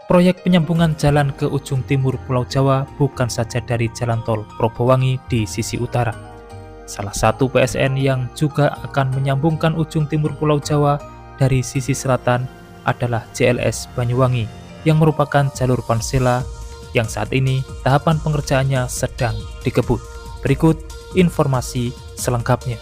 Proyek penyambungan jalan ke ujung timur Pulau Jawa bukan saja dari Jalan Tol Probowangi di sisi utara. Salah satu PSN yang juga akan menyambungkan ujung timur Pulau Jawa dari sisi selatan adalah JLS Banyuwangi yang merupakan jalur Pansela yang saat ini tahapan pengerjaannya sedang dikebut. Berikut informasi selengkapnya.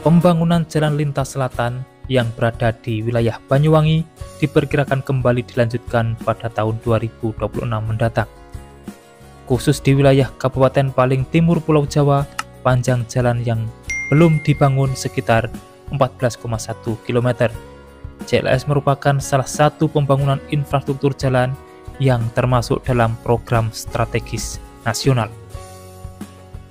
Pembangunan jalan lintas selatan yang berada di wilayah Banyuwangi diperkirakan kembali dilanjutkan pada tahun 2026 mendatang. Khusus di wilayah Kabupaten paling timur Pulau Jawa, panjang jalan yang belum dibangun sekitar 14,1 km. JLS merupakan salah satu pembangunan infrastruktur jalan yang termasuk dalam program strategis nasional.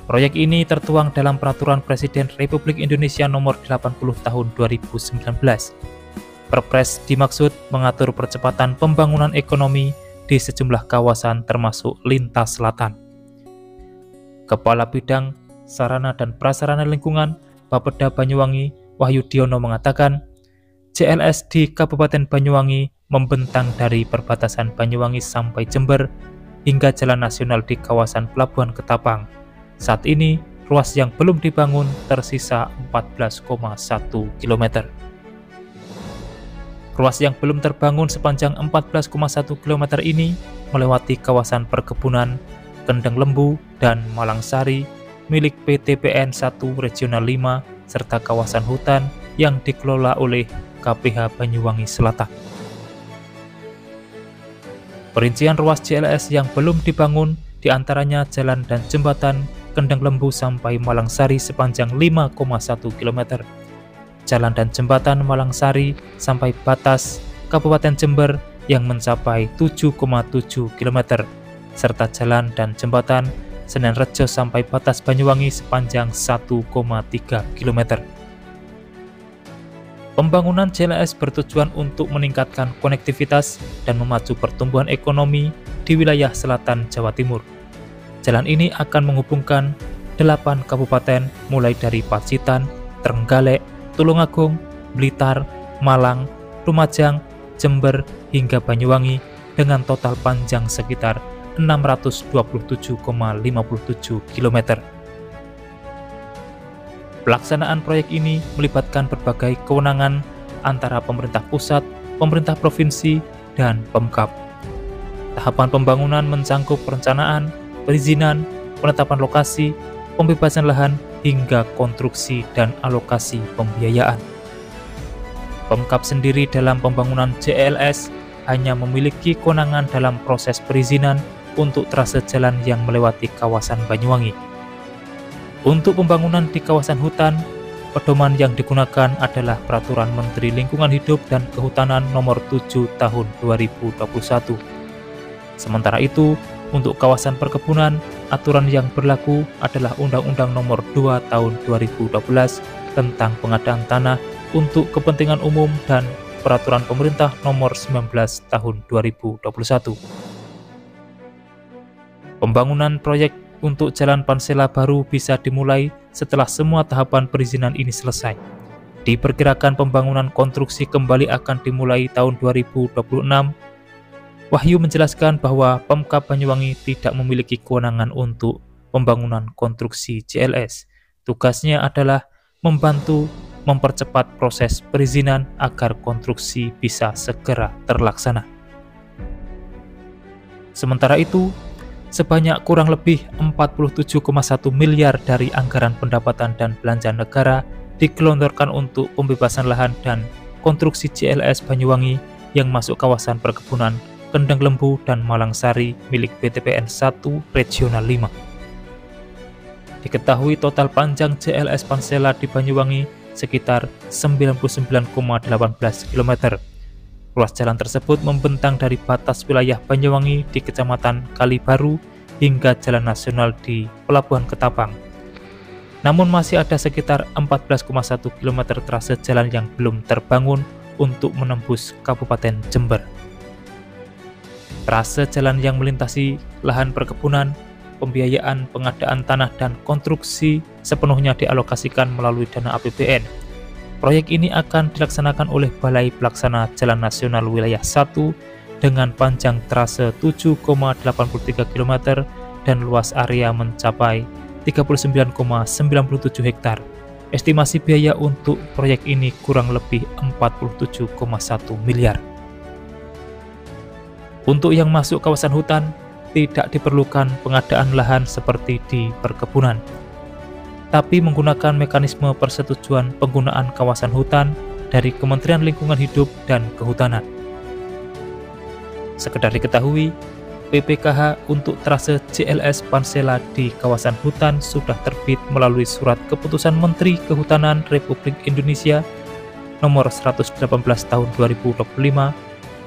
Proyek ini tertuang dalam Peraturan Presiden Republik Indonesia Nomor 80 Tahun 2019. Perpres dimaksud mengatur percepatan pembangunan ekonomi di sejumlah kawasan termasuk lintas selatan. Kepala Bidang Sarana dan Prasarana Lingkungan Bapeda Banyuwangi Wahyudiono mengatakan, JLS di Kabupaten Banyuwangi membentang dari perbatasan Banyuwangi sampai Jember hingga jalan nasional di kawasan Pelabuhan Ketapang. Saat ini, ruas yang belum dibangun tersisa 14,1 km. Ruas yang belum terbangun sepanjang 14,1 km ini melewati kawasan perkebunan, Kendeng Lembu, dan Malangsari milik PT PN 1 Regional 5 serta kawasan hutan yang dikelola oleh KPH Banyuwangi Selatan. Perincian ruas JLS yang belum dibangun diantaranya jalan dan jembatan Kendeng Lembu sampai Malangsari sepanjang 5,1 km, jalan dan jembatan Malangsari sampai batas Kabupaten Jember yang mencapai 7,7 km, serta jalan dan jembatan Senen Rejo sampai batas Banyuwangi sepanjang 1,3 km. Pembangunan JLS bertujuan untuk meningkatkan konektivitas dan memacu pertumbuhan ekonomi di wilayah selatan Jawa Timur. Jalan ini akan menghubungkan 8 kabupaten mulai dari Pacitan, Trenggalek, Tulungagung, Blitar, Malang, Lumajang, Jember, hingga Banyuwangi dengan total panjang sekitar 627,57 km. Pelaksanaan proyek ini melibatkan berbagai kewenangan antara pemerintah pusat, pemerintah provinsi, dan Pemkab. Tahapan pembangunan mencangkup perencanaan, perizinan, penetapan lokasi, pembebasan lahan, hingga konstruksi dan alokasi pembiayaan. Pemkab sendiri dalam pembangunan JLS hanya memiliki kewenangan dalam proses perizinan untuk trase jalan yang melewati kawasan Banyuwangi. Untuk pembangunan di kawasan hutan, pedoman yang digunakan adalah Peraturan Menteri Lingkungan Hidup dan Kehutanan Nomor 7 Tahun 2021. Sementara itu, untuk kawasan perkebunan, aturan yang berlaku adalah Undang-Undang Nomor 2 Tahun 2012 tentang pengadaan tanah untuk kepentingan umum dan Peraturan Pemerintah Nomor 19 Tahun 2021. Pembangunan proyek untuk Jalan Pansela baru bisa dimulai setelah semua tahapan perizinan ini selesai. Diperkirakan pembangunan konstruksi kembali akan dimulai tahun 2026. Wahyu menjelaskan bahwa Pemkab Banyuwangi tidak memiliki kewenangan untuk pembangunan konstruksi JLS. Tugasnya adalah membantu mempercepat proses perizinan agar konstruksi bisa segera terlaksana. Sementara itu, sebanyak kurang lebih 47,1 miliar dari anggaran pendapatan dan belanja negara digelontorkan untuk pembebasan lahan dan konstruksi JLS Banyuwangi yang masuk kawasan perkebunan Kendeng Lembu dan Malangsari milik PT PN 1 Regional 5. Diketahui total panjang JLS Pansela di Banyuwangi sekitar 99,18 km. Ruas jalan tersebut membentang dari batas wilayah Banyuwangi di Kecamatan Kalibaru hingga Jalan Nasional di Pelabuhan Ketapang. Namun masih ada sekitar 14,1 km trase jalan yang belum terbangun untuk menembus Kabupaten Jember. Trase jalan yang melintasi lahan perkebunan, pembiayaan pengadaan tanah dan konstruksi sepenuhnya dialokasikan melalui dana APBN. Proyek ini akan dilaksanakan oleh Balai Pelaksana Jalan Nasional Wilayah 1 dengan panjang trase 7,83 km dan luas area mencapai 39,97 hektar. Estimasi biaya untuk proyek ini kurang lebih 47,1 miliar. Untuk yang masuk kawasan hutan, tidak diperlukan pengadaan lahan seperti di perkebunan, tapi menggunakan mekanisme persetujuan penggunaan kawasan hutan dari Kementerian Lingkungan Hidup dan Kehutanan. Sekedar diketahui, PPKH untuk trase JLS Pansela di kawasan hutan sudah terbit melalui Surat Keputusan Menteri Kehutanan Republik Indonesia nomor 118 tahun 2025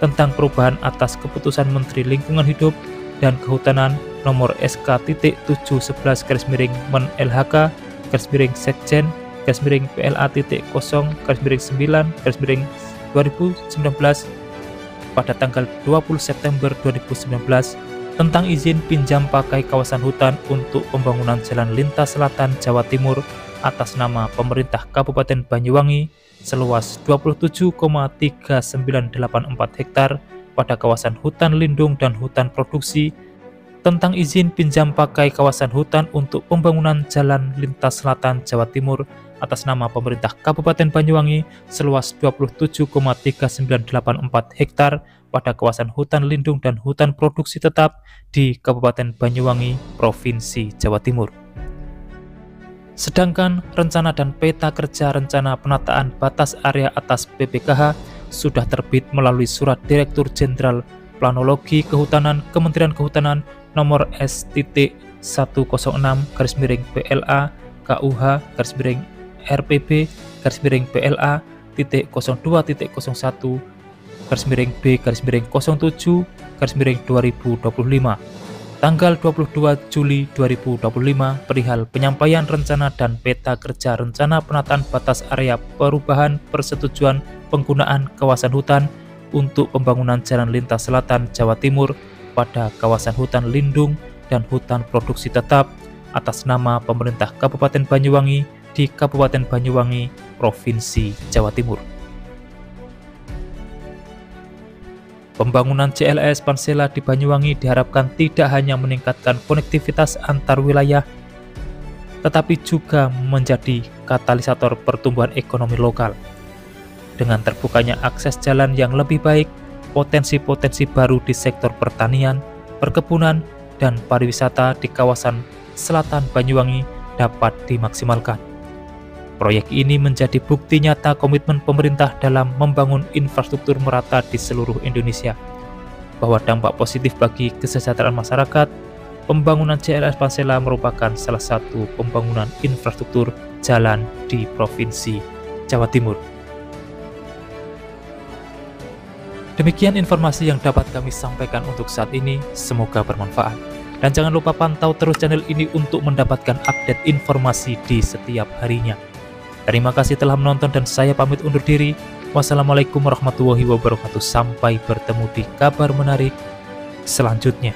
tentang perubahan atas Keputusan Menteri Lingkungan Hidup dan Kehutanan nomor SK.711-LHK Sekjen PLA.0/9/2019 pada tanggal 20 September 2019 tentang izin pinjam pakai kawasan hutan untuk pembangunan jalan lintas selatan Jawa Timur atas nama pemerintah Kabupaten Banyuwangi seluas 27,3984 hektar pada kawasan hutan lindung dan hutan produksi, tentang izin pinjam pakai kawasan hutan untuk pembangunan jalan lintas selatan Jawa Timur atas nama pemerintah Kabupaten Banyuwangi seluas 27,3984 hektar pada kawasan hutan lindung dan hutan produksi tetap di Kabupaten Banyuwangi, Provinsi Jawa Timur. Sedangkan rencana dan peta kerja rencana penataan batas area atas PPKH sudah terbit melalui Surat Direktur Jenderal Planologi Kehutanan Kementerian Kehutanan nomor S.106/PLA KUH/PLA/PB/01/B/07/2025 tanggal 22 Juli 2025 perihal penyampaian rencana dan peta kerja rencana penataan batas area perubahan persetujuan penggunaan kawasan hutan untuk pembangunan jalan lintas selatan Jawa Timur pada kawasan hutan lindung dan hutan produksi tetap atas nama pemerintah Kabupaten Banyuwangi di Kabupaten Banyuwangi, Provinsi Jawa Timur. Pembangunan JLS Pansela di Banyuwangi diharapkan tidak hanya meningkatkan konektivitas antar wilayah, tetapi juga menjadi katalisator pertumbuhan ekonomi lokal. Dengan terbukanya akses jalan yang lebih baik, potensi-potensi baru di sektor pertanian, perkebunan, dan pariwisata di kawasan selatan Banyuwangi dapat dimaksimalkan. Proyek ini menjadi bukti nyata komitmen pemerintah dalam membangun infrastruktur merata di seluruh Indonesia, bahwa dampak positif bagi kesejahteraan masyarakat. Pembangunan JLS Pansela merupakan salah satu pembangunan infrastruktur jalan di Provinsi Jawa Timur. Demikian informasi yang dapat kami sampaikan untuk saat ini, semoga bermanfaat. Dan jangan lupa pantau terus channel ini untuk mendapatkan update informasi di setiap harinya. Terima kasih telah menonton dan saya pamit undur diri. Wassalamualaikum warahmatullahi wabarakatuh. Sampai bertemu di kabar menarik selanjutnya.